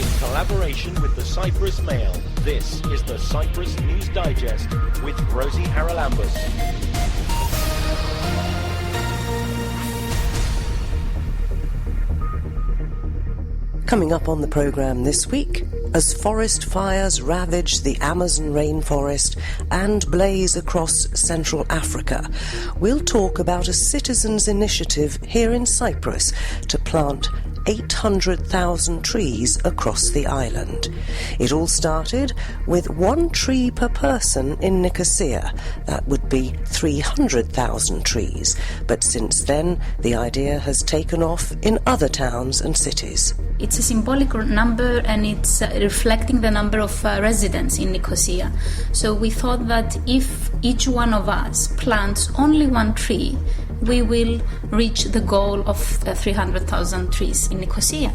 in collaboration with the Cyprus Mail. This is the Cyprus News Digest with Rosie Charalambous. Coming up on the programme this week, as forest fires ravage the Amazon rainforest and blaze across Central Africa, we'll talk about a citizens' initiative here in Cyprus to plant 800,000 trees across the island. It all started with 1 tree per person in Nicosia. That would be 300,000 trees. But since then, the idea has taken off in other towns and cities. It's a symbolic number, and it's reflecting the number of residents in Nicosia. So we thought that if each one of us plants only 1 tree, we will reach the goal of 300,000 trees in Nicosia.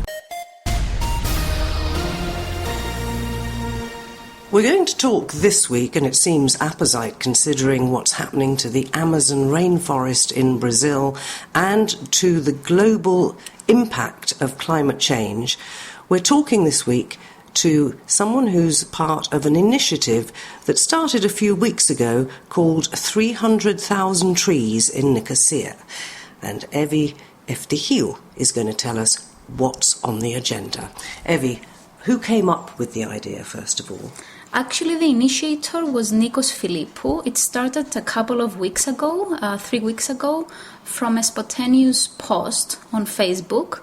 We're going to talk this week, and it seems apposite considering what's happening to the Amazon rainforest in Brazil and to the global impact of climate change. We're talking this week to someone who's part of an initiative that started a few weeks ago called 300,000 Trees in Nicosia. And Evie Eftichiou is going to tell us what's on the agenda. Evie, who came up with the idea, first of all? Actually, the initiator was Nikos Philippou. It started a couple of weeks ago, 3 weeks ago, from a spontaneous post on Facebook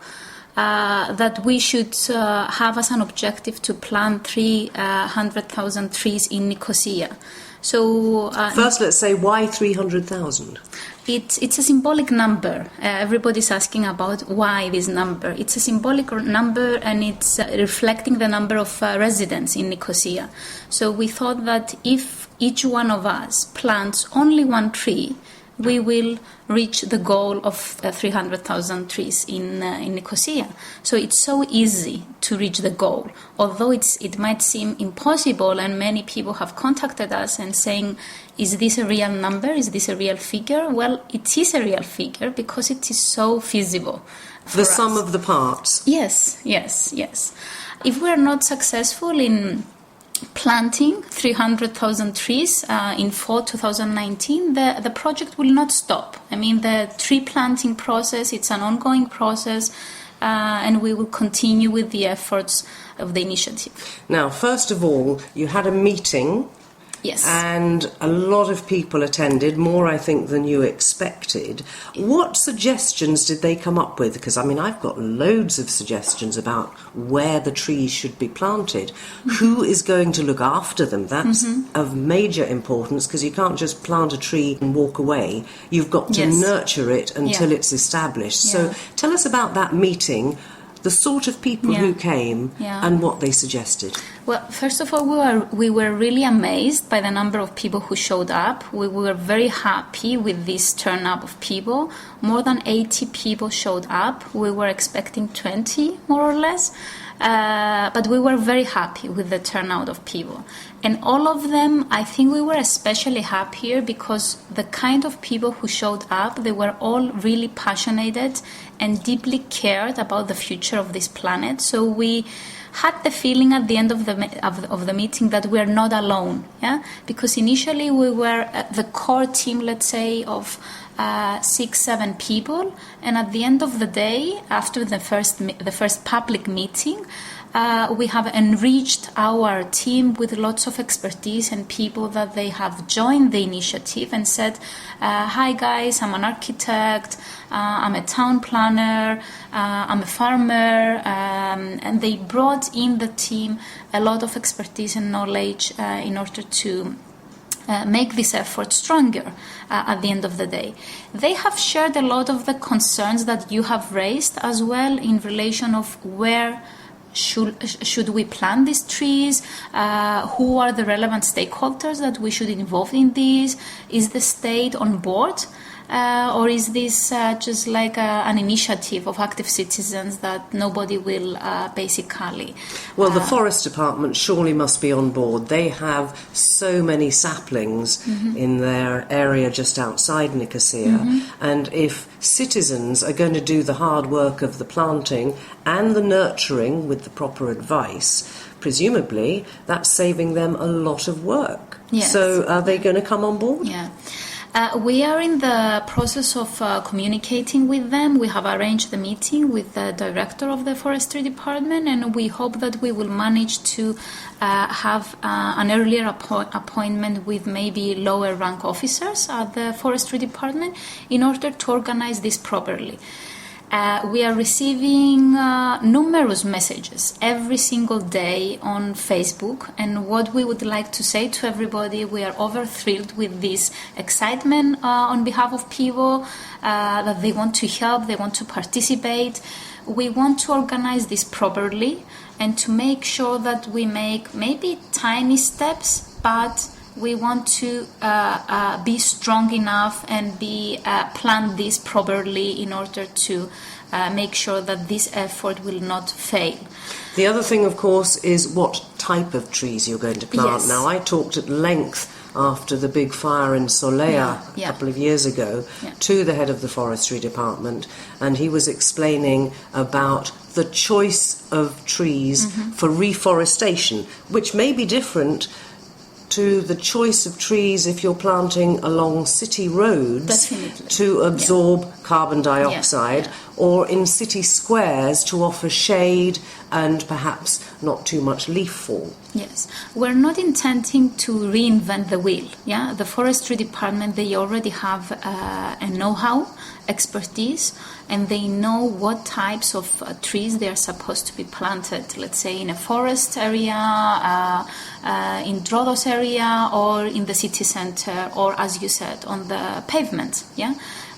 that we should have as an objective to plant 300,000 trees in Nicosia. So first, let's say, why 300,000? It's a symbolic number. Everybody's asking about why this number. It's a symbolic number, and it's reflecting the number of residents in Nicosia. So we thought that if each one of us plants only 1 tree, we will reach the goal of 300,000 trees in Nicosia. So it's so easy to reach the goal. Although it might seem impossible, and many people have contacted us and saying, is this a real number? Is this a real figure? Well, it is a real figure because it is so feasible. The sum of the parts. Yes. If we are not successful in planting 300,000 trees in fall 2019, the project will not stop. I mean, the tree planting process, it's an ongoing process, and we will continue with the efforts of the initiative. Now, first of all, you had a meeting. Yes. And a lot of people attended, more, I think, than you expected. What suggestions did they come up with? Because, I mean, I've got loads of suggestions about where the trees should be planted. Mm-hmm. Who is going to look after them? That's of major importance, because you can't just plant a tree and walk away. You've got to nurture it until it's established. Yeah. So tell us about that meeting, the sort of people who came and what they suggested. Well, first of all, we were really amazed by the number of people who showed up. We were very happy with this turnout of people. More than 80 people showed up. We were expecting 20, more or less. But we were very happy with the turnout of people. And all of them, I think we were especially happier because the kind of people who showed up, they were all really passionate and deeply cared about the future of this planet. So we had the feeling at the end of the meeting that we are not alone. Yeah, because initially we were the core team, let's say, of 6-7 people, and at the end of the day, after the first public meeting, we have enriched our team with lots of expertise and people that they have joined the initiative and said, hi guys, I'm an architect, I'm a town planner, I'm a farmer, and they brought in the team a lot of expertise and knowledge in order to make this effort stronger at the end of the day. They have shared a lot of the concerns that you have raised as well in relation of where should we plant these trees, who are the relevant stakeholders that we should involve in this, is the state on board? or is this just like an initiative of active citizens that nobody will basically... Well, the Forest Department surely must be on board. They have so many saplings in their area just outside Nicosia, and if citizens are going to do the hard work of the planting and the nurturing with the proper advice, presumably that's saving them a lot of work. Yes. So are they going to come on board? Yeah. We are in the process of communicating with them. We have arranged the meeting with the director of the forestry department, and we hope that we will manage to have an earlier appointment with maybe lower rank officers at the forestry department in order to organize this properly. We are receiving numerous messages every single day on Facebook, and what we would like to say to everybody, we are over-thrilled with this excitement on behalf of people, that they want to help, they want to participate. We want to organize this properly and to make sure that we make maybe tiny steps, but we want to be strong enough and plan this properly in order to make sure that this effort will not fail. The other thing, of course, is what type of trees you're going to plant. Yes. Now, I talked at length after the big fire in Solea a couple of years ago to the head of the forestry department, and he was explaining about the choice of trees for reforestation, which may be different to the choice of trees if you're planting along city roads to absorb carbon dioxide, or in city squares to offer shade and perhaps not too much leaf fall. Yes, we're not intending to reinvent the wheel. Yeah, the forestry department, they already have a know-how, expertise, and they know what types of trees they are supposed to be planted, let's say in a forest area, in Drodos area, or in the city center, or as you said, on the pavement,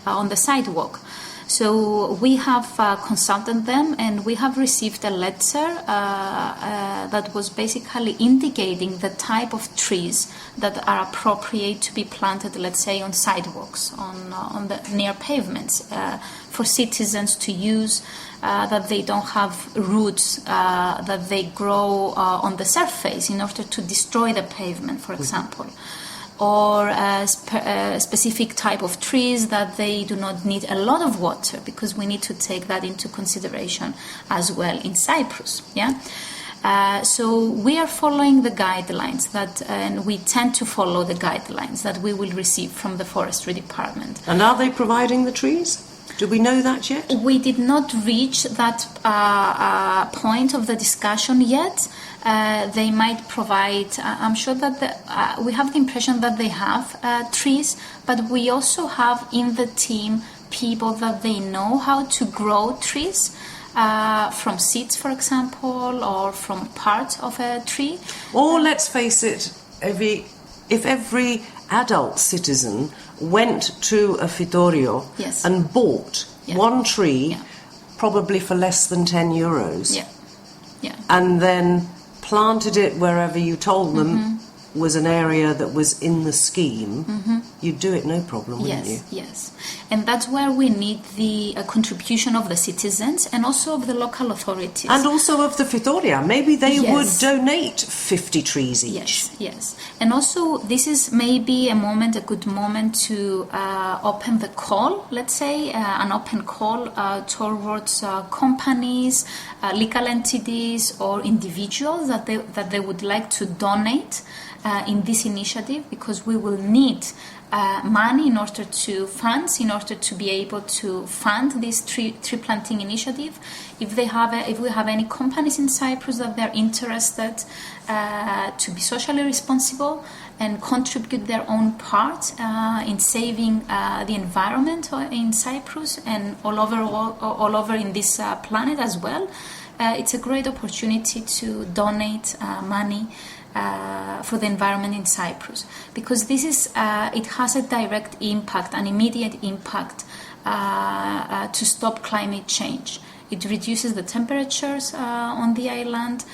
on the sidewalk. So we have consulted them, and we have received a letter that was basically indicating the type of trees that are appropriate to be planted, let's say, on sidewalks, on the near pavements, for citizens to use, that they don't have roots that they grow on the surface in order to destroy the pavement, for example. Or a specific type of trees that they do not need a lot of water, because we need to take that into consideration as well in Cyprus. So we are following the guidelines and we tend to follow the guidelines that we will receive from the forestry department. And are they providing the trees? Do we know that yet? We did not reach that point of the discussion yet. They might provide, I'm sure that we have the impression that they have trees, but we also have in the team people that they know how to grow trees from seeds, for example, or from part of a tree. Or let's face it, if every adult citizen went to a fittorio and bought one tree, probably for less than €10, and then planted it wherever you told them was an area that was in the scheme, you'd do it no problem, wouldn't you? Yes. And that's where we need the contribution of the citizens and also of the local authorities. And also of the Fittoria. Maybe they would donate 50 trees each. Yes. And also this is maybe a good moment to open the call, let's say, an open call towards companies, legal entities or individuals that they would like to donate in this initiative, because we will need money in order to be able to fund this tree planting initiative. If we have any companies in Cyprus that they're interested to be socially responsible and contribute their own part in saving the environment in Cyprus and all over in this planet as well, it's a great opportunity to donate money for the environment in Cyprus, because this is it has a direct impact, an immediate impact to stop climate change. It reduces the temperatures on the island,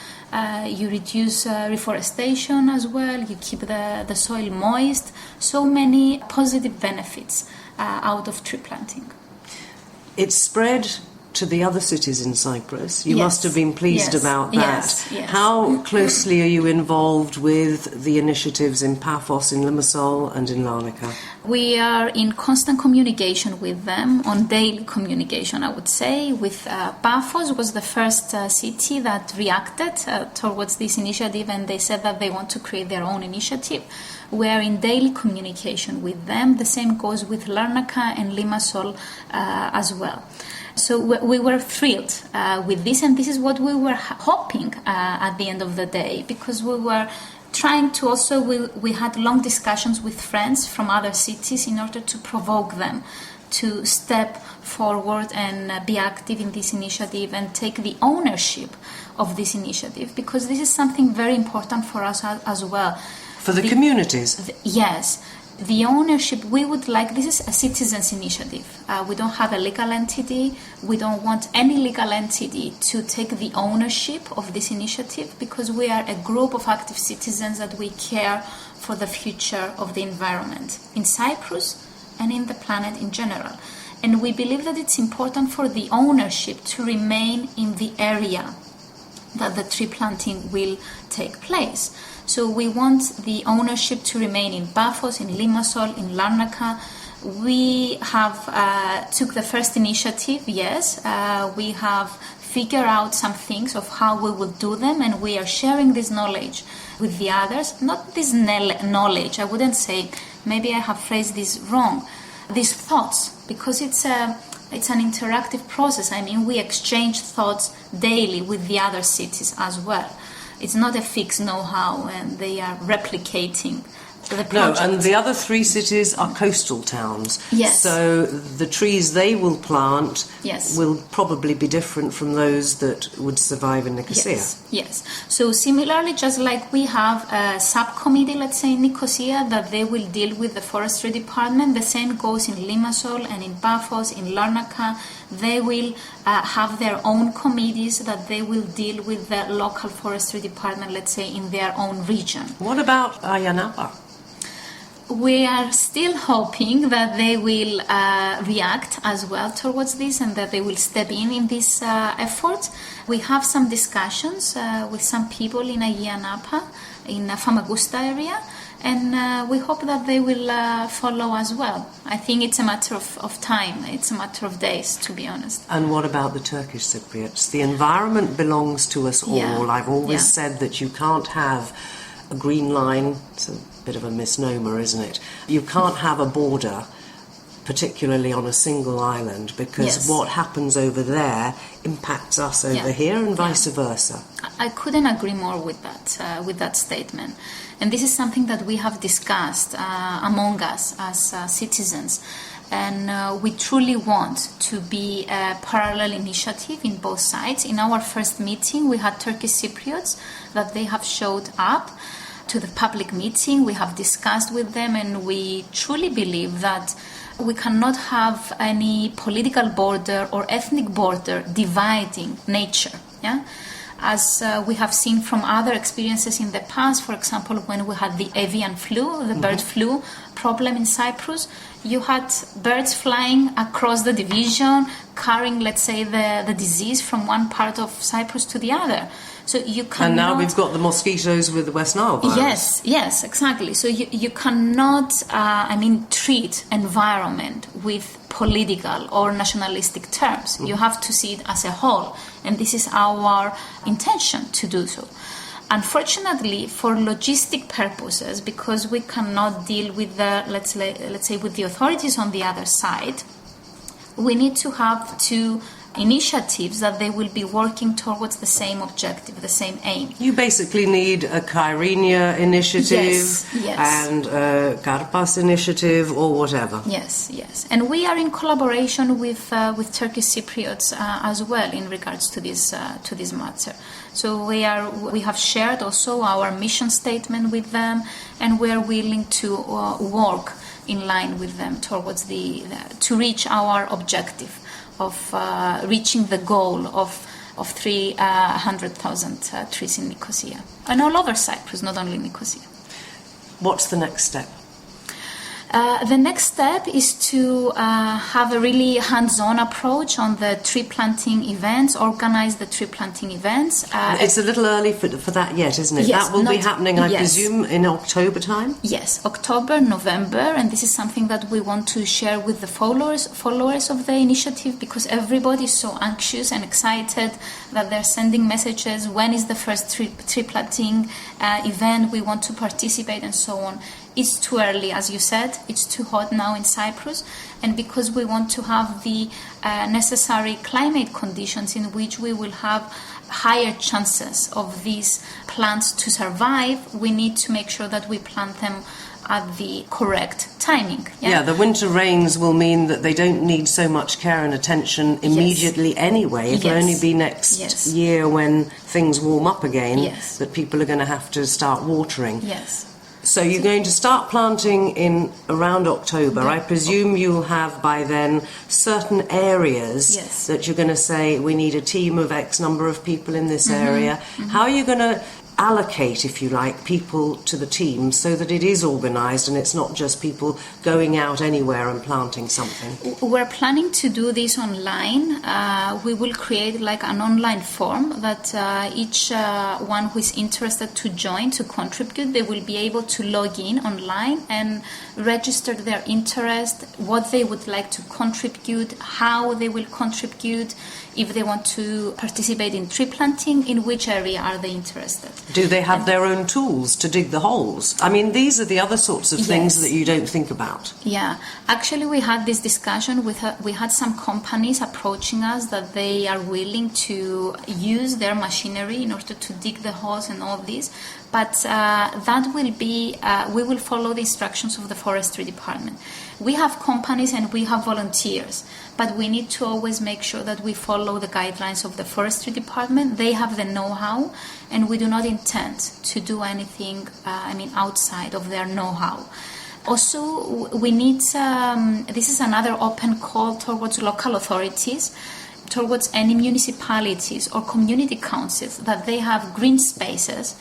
you reduce reforestation as well, you keep the soil moist, so many positive benefits out of tree planting. It's spread to the other cities in Cyprus. You Yes. must have been pleased Yes. about that. Yes. How closely are you involved with the initiatives in Paphos, in Limassol and in Larnaca? We are in constant communication with them, on daily communication, I would say. With Paphos was the first city that reacted towards this initiative, and they said that they want to create their own initiative. We are in daily communication with them. The same goes with Larnaca and Limassol as well. So we were thrilled with this, and this is what we were hoping at the end of the day, because we were trying to also, we had long discussions with friends from other cities in order to provoke them to step forward and be active in this initiative and take the ownership of this initiative, because this is something very important for us as well. For the communities? Yes. The ownership, we would like, this is a citizens' initiative. We don't have a legal entity. We don't want any legal entity to take the ownership of this initiative, because we are a group of active citizens that we care for the future of the environment in Cyprus and in the planet in general. And we believe that it's important for the ownership to remain in the area that the tree planting will take place. So we want the ownership to remain in Paphos, in Limassol, in Larnaca. We have took the first initiative, yes. We have figured out some things of how we will do them, and we are sharing this knowledge with the others. Not this knowledge, I wouldn't say, maybe I have phrased this wrong, these thoughts, because it's an interactive process. I mean, we exchange thoughts daily with the other cities as well. It's not a fixed know-how, and they are replicating the project. No, and the other three cities are coastal towns. Yes. So the trees they will plant Yes. will probably be different from those that would survive in Nicosia. Yes. So similarly, just like we have a subcommittee, let's say in Nicosia, that they will deal with the forestry department, the same goes in Limassol and in Paphos, in Larnaca. They will have their own committees that they will deal with the local forestry department, let's say, in their own region. What about Ayanapa? We are still hoping that they will react as well towards this, and that they will step in this effort. We have some discussions with some people in Ayanapa, in Famagusta area, and we hope that they will follow as well. I think it's a matter of time. It's a matter of days, to be honest. And what about the Turkish Cypriots? The environment belongs to us all. Yeah. I've always said that you can't have a green line. It's a bit of a misnomer, isn't it? You can't have a border, particularly on a single island, because what happens over there impacts us over here, and vice versa. I couldn't agree more with that statement. And this is something that we have discussed among us as citizens. And we truly want to be a parallel initiative in both sides. In our first meeting, we had Turkish Cypriots that they have showed up to the public meeting. We have discussed with them, and we truly believe that we cannot have any political border or ethnic border dividing nature. Yeah? As we have seen from other experiences in the past, for example, when we had the avian flu, the bird flu problem in Cyprus, you had birds flying across the division, carrying, let's say, the disease from one part of Cyprus to the other. So you cannot... And now we've got the mosquitoes with the West Nile virus. Yes, exactly. So you cannot, treat environment with political or nationalistic terms. You have to see it as a whole, and this is our intention to do so. Unfortunately, for logistic purposes, because we cannot deal with the, let's say, with the authorities on the other side, we need to have two initiatives that they will be working towards the same objective, the same aim. You basically need a Kyrenia initiative and a Karpas initiative or whatever. Yes. And we are in collaboration with Turkish Cypriots as well in regards to this matter. So we have shared also our mission statement with them, and we are willing to work in line with them towards to reach our objective of reaching the goal of 300,000 trees in Nicosia. And all over Cyprus, not only Nicosia. What's the next step? The next step is to have a really hands-on approach on the tree planting events, organize the tree planting events. It's a little early for that yet, isn't it? Yes, that will be happening, I presume, in October time? Yes, October, November, and this is something that we want to share with the followers of the initiative, because everybody is so anxious and excited that they're sending messages, when is the first tree planting event, we want to participate, and so on. It's too early, as you said. It's too hot now in Cyprus, and because we want to have the necessary climate conditions in which we will have higher chances of these plants to survive, we need to make sure that we plant them at the correct timing. Yeah, the winter rains will mean that they don't need so much care and attention immediately anyway. It'll only be next year when things warm up again that people are going to have to start watering. Yes. So you're going to start planting in around October. I presume you'll have by then certain areas that you're going to say, we need a team of X number of people in this area. How are you going to allocate, if you like, people to the team so that it is organised and it's not just people going out anywhere and planting something? We're planning to do this online. We will create like an online form that each one who is interested to join, to contribute, they will be able to log in online and register their interest, what they would like to contribute, how they will contribute, if they want to participate in tree planting, in which area are they interested. Do they have their own tools to dig the holes? I mean, these are the other sorts of things that you don't think about. Yeah, actually we had this discussion with we had some companies approaching us that they are willing to use their machinery in order to dig the holes and all this, but that will be, we will follow the instructions of the forestry department. We have companies and we have volunteers, but we need to always make sure that we follow the guidelines of the forestry department. They have the know-how, and we do not intend to do anything, outside of their know-how. Also, we need, this is another open call towards local authorities, towards any municipalities or community councils that they have green spaces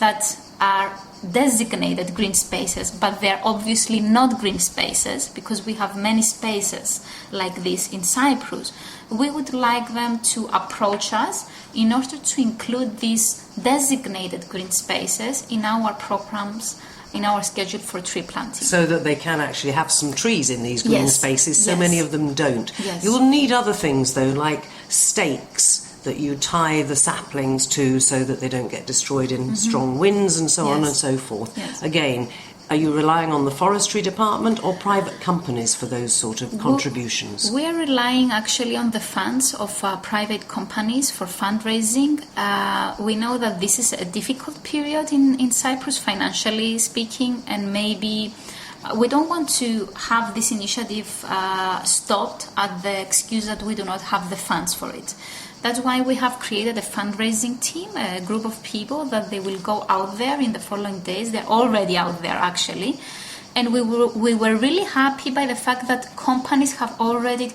that are designated green spaces, but they're obviously not green spaces because we have many spaces like this in Cyprus. We would like them to approach us in order to include these designated green spaces in our programs, in our schedule for tree planting. So that they can actually have some trees in these green spaces. So many of them don't. Yes. You'll need other things though, like stakes that you tie the saplings to so that they don't get destroyed in strong winds and so on and so forth. Yes. Again, are you relying on the forestry department or private companies for those sort of contributions? We are relying actually on the funds of private companies for fundraising. We know that this is a difficult period in Cyprus, financially speaking, and maybe we don't want to have this initiative stopped at the excuse that we do not have the funds for it. That's why we have created a fundraising team, a group of people that they will go out there in the following days. They're already out there, actually. And we were really happy by the fact that companies have already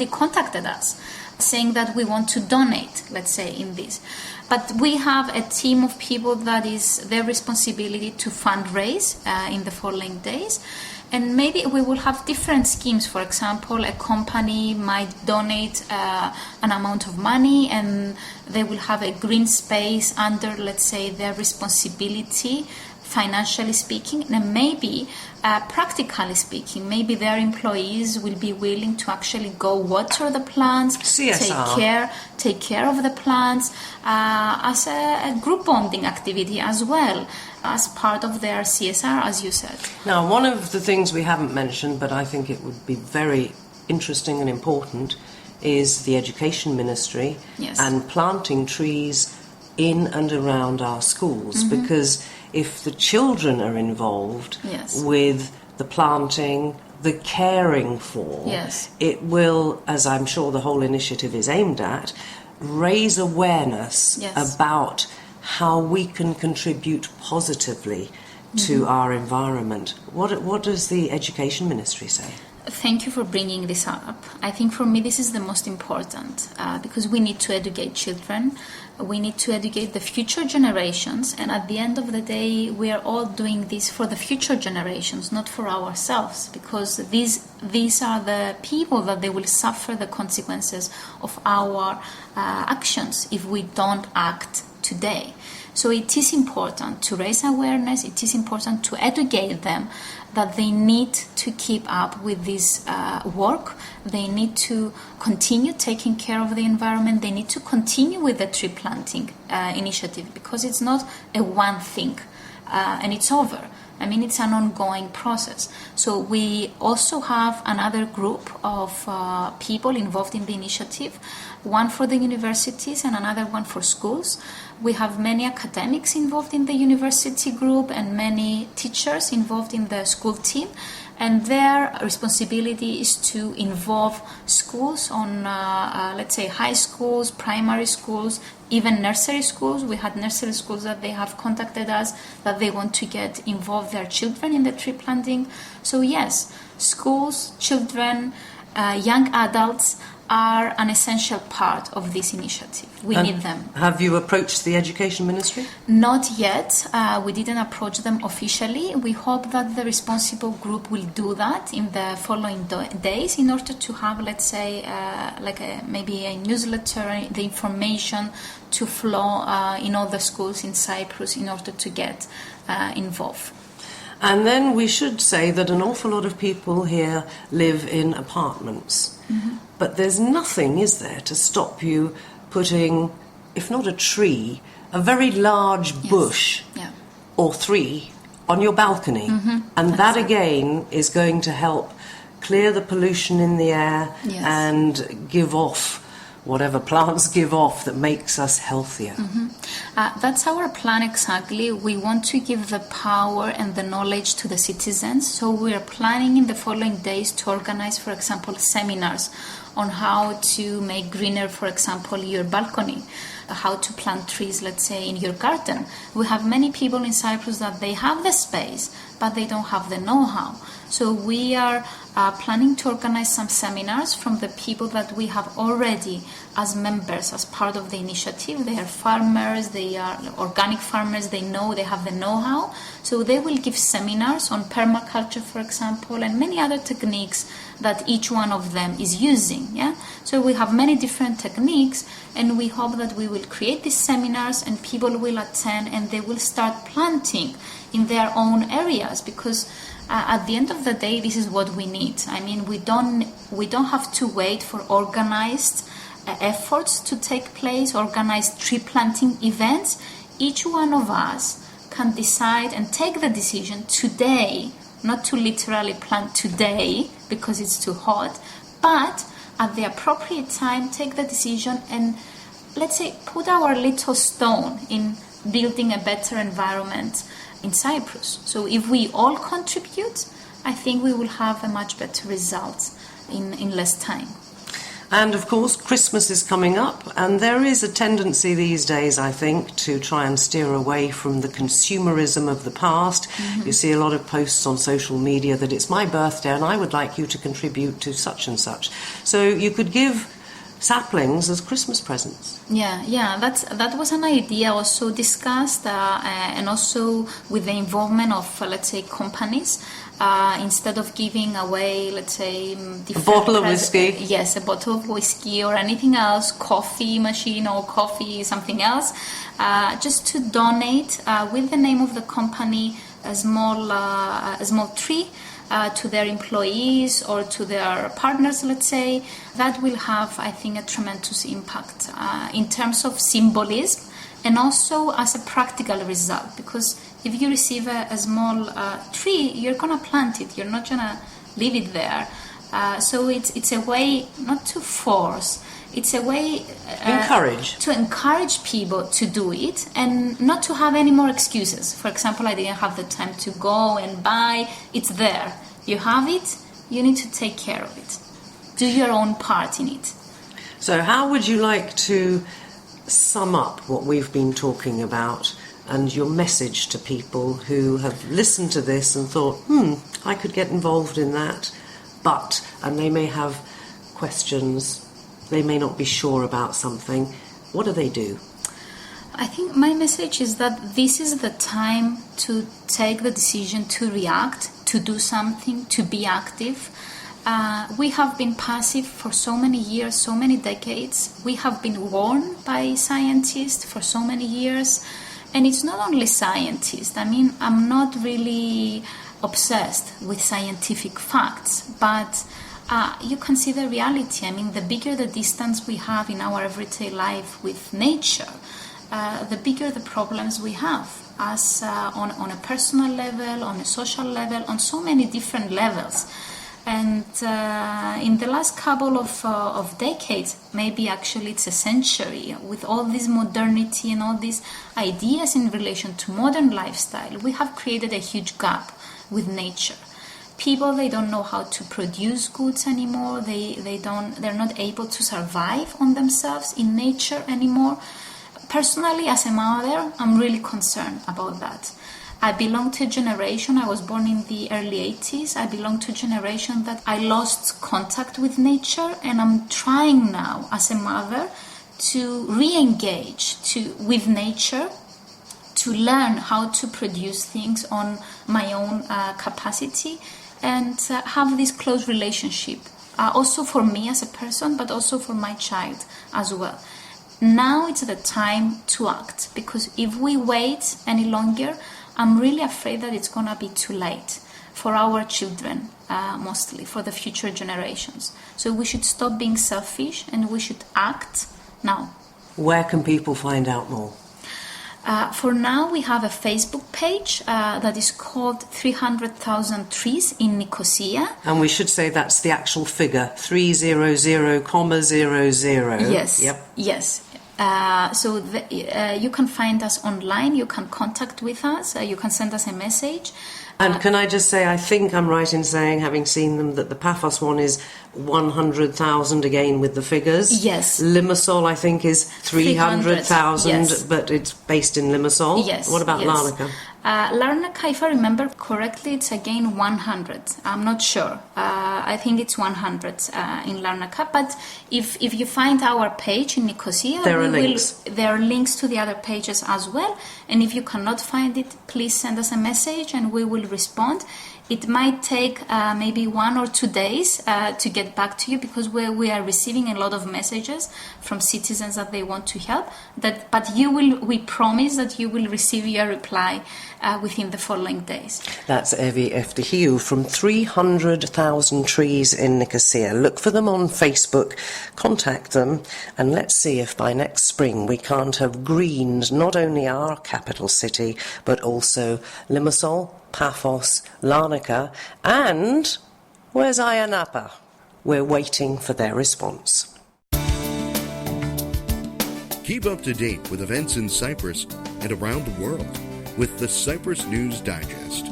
contacted us, saying that we want to donate, let's say, in this. But we have a team of people that is their responsibility to fundraise in the following days. And maybe we will have different schemes. For example, a company might donate an amount of money and they will have a green space under, let's say, their responsibility, financially speaking. And maybe, practically speaking, maybe their employees will be willing to actually go water the plants, CSR. take care of the plants as a group bonding activity as well, as part of their CSR, as you said. Now, one of the things we haven't mentioned, but I think it would be very interesting and important, is the Education Ministry and planting trees in and around our schools, because if the children are involved with the planting, the caring for, it will, as I'm sure the whole initiative is aimed at, raise awareness about how we can contribute positively to our environment. What does the Education Ministry say? Thank you for bringing this up. I think for me this is the most important because we need to educate children. We need to educate the future generations, and at the end of the day we are all doing this for the future generations, not for ourselves, because these are the people that they will suffer the consequences of our actions if we don't act today. So it is important to raise awareness, it is important to educate them that they need to keep up with this work, they need to continue taking care of the environment, they need to continue with the tree planting initiative, because it's not a one thing and it's over. I mean, it's an ongoing process. So we also have another group of people involved in the initiative, one for the universities and another one for schools. We have many academics involved in the university group and many teachers involved in the school team. And their responsibility is to involve schools on, let's say, high schools, primary schools, even nursery schools. We had nursery schools that they have contacted us that they want to get involved their children in the tree planting. So yes, schools, children, young adults are an essential part of this initiative. We need them. Have you approached the Education Ministry? Not yet. We didn't approach them officially. We hope that the responsible group will do that in the following days in order to have, let's say, maybe a newsletter, the information to flow in all the schools in Cyprus in order to get involved. And then we should say that an awful lot of people here live in apartments. Mm-hmm. But there's nothing, is there, to stop you putting, if not a tree, a very large bush or three on your balcony. Mm-hmm. And that again is going to help clear the pollution in the air and give off whatever plants give off that makes us healthier. Mm-hmm. That's our plan exactly. We want to give the power and the knowledge to the citizens. So we are planning in the following days to organize, for example, seminars on how to make greener, for example, your balcony, how to plant trees, let's say, in your garden. We have many people in Cyprus that they have the space, but they don't have the know-how. So we are planning to organize some seminars from the people that we have already as members, as part of the initiative. They are farmers, they are organic farmers, they have the know-how. So they will give seminars on permaculture, for example, and many other techniques that each one of them is using. Yeah. So we have many different techniques, and we hope that we will create these seminars and people will attend and they will start planting in their own areas, because at the end of the day, this is what we need. I mean, we don't have to wait for organized efforts to take place, organized tree planting events. Each one of us can decide and take the decision today, not to literally plant today because it's too hot, but at the appropriate time take the decision and, let's say, put our little stone in building a better environment in Cyprus. So if we all contribute, I think we will have a much better result in less time. And of course, Christmas is coming up, and there is a tendency these days, I think, to try and steer away from the consumerism of the past. Mm-hmm. You see a lot of posts on social media that it's my birthday and I would like you to contribute to such and such. So you could give saplings as Christmas presents. Yeah, that was an idea also discussed, and also with the involvement of, let's say, companies. Instead of giving away, let's say, a bottle of whiskey. Yes, a bottle of whiskey or anything else, coffee machine or coffee, something else, just to donate with the name of the company a small tree to their employees or to their partners, let's say. That will have, I think, a tremendous impact in terms of symbolism and also as a practical result, because if you receive a small tree, you're going to plant it. You're not going to leave it there. So it's a way not to force. It's a way to encourage people to do it and not to have any more excuses. For example, I didn't have the time to go and buy. It's there. You have it. You need to take care of it. Do your own part in it. So how would you like to sum up what we've been talking about and your message to people who have listened to this and thought, I could get involved in that? and they may have questions, they may not be sure about something, what do they do? I think my message is that this is the time to take the decision to react, to do something, to be active. We have been passive for so many years, so many decades. We have been warned by scientists for so many years. And it's not only scientists. I mean, I'm not really obsessed with scientific facts, but you can see the reality. I mean, the bigger the distance we have in our everyday life with nature, the bigger the problems we have as on a personal level, on a social level, on so many different levels. And in the last couple of decades, maybe actually it's a century, with all this modernity and all these ideas in relation to modern lifestyle, we have created a huge gap with nature. People, they don't know how to produce goods anymore. They're not able to survive on themselves in nature anymore. Personally, as a mother, I'm really concerned about that. I belong to a generation, I was born in the early 80s, I belong to a generation that I lost contact with nature, and I'm trying now as a mother to re-engage with nature, to learn how to produce things on my own capacity, and have this close relationship, also for me as a person, but also for my child as well. Now it's the time to act, because if we wait any longer, I'm really afraid that it's going to be too late for our children, mostly, for the future generations. So we should stop being selfish and we should act now. Where can people find out more? For now, we have a Facebook page that is called 300,000 Trees in Nicosia. And we should say that's the actual figure, 300,000. Yes, Yep. Yes. So you can find us online, you can contact with us, you can send us a message. And can I just say, I think I'm right in saying, having seen them, that the Paphos one is 100,000 again with the figures. Yes. Limassol, I think, is 300,000, yes. But it's based in Limassol. Yes. What about yes. Larnaca? Larnaca, if I remember correctly, it's again 100. I'm not sure. I think it's 100 in Larnaca. But if you find our page in Nicosia, there are links. There are links to the other pages as well. And if you cannot find it, please send us a message and we will respond. It might take maybe 1 or 2 days to get back to you, because we are receiving a lot of messages from citizens that they want to help. But we promise that you will receive your reply within the following days. That's Evi Eftihiou from 300,000 Trees in Nicosia. Look for them on Facebook, contact them, and let's see if by next spring we can't have greened not only our capital city, but also Limassol, Paphos, Larnaca, and where's Ayia Napa? We're waiting for their response. Keep up to date with events in Cyprus and around the world with the Cyprus News Digest.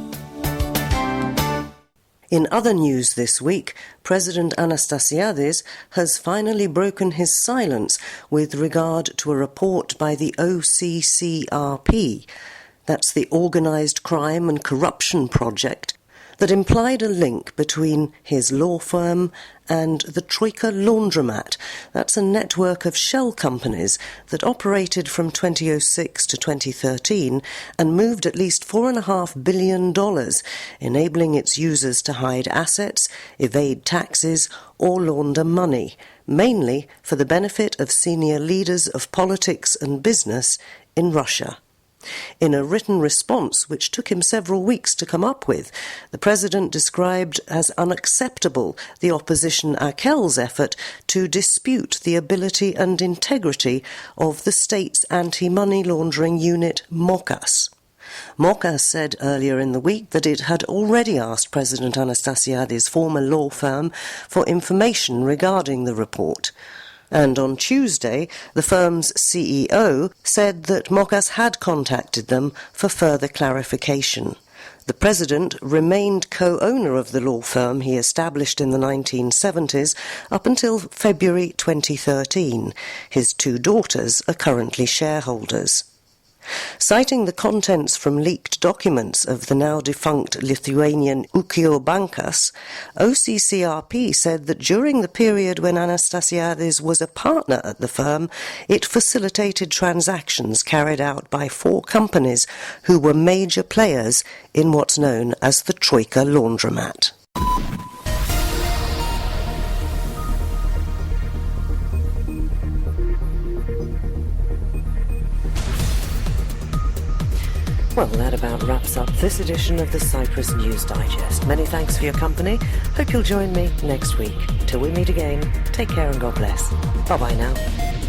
In other news this week, President Anastasiades has finally broken his silence with regard to a report by the OCCRP. That's the Organised Crime and Corruption Project, that implied a link between his law firm and the Troika Laundromat. That's a network of shell companies that operated from 2006 to 2013 and moved at least $4.5 billion, enabling its users to hide assets, evade taxes or launder money, mainly for the benefit of senior leaders of politics and business in Russia. In a written response, which took him several weeks to come up with, the president described as unacceptable the opposition Akel's effort to dispute the ability and integrity of the state's anti-money laundering unit, MOCAS. MOCAS said earlier in the week that it had already asked President Anastasiades' former law firm for information regarding the report. And on Tuesday, the firm's CEO said that MOCAS had contacted them for further clarification. The president remained co-owner of the law firm he established in the 1970s up until February 2013. His 2 daughters are currently shareholders. Citing the contents from leaked documents of the now-defunct Lithuanian Ūkio Bankas, OCCRP said that during the period when Anastasiadis was a partner at the firm, it facilitated transactions carried out by 4 companies who were major players in what's known as the Troika laundromat. Well, that about wraps up this edition of the Cyprus News Digest. Many thanks for your company. Hope you'll join me next week. Till we meet again, take care and God bless. Bye-bye now.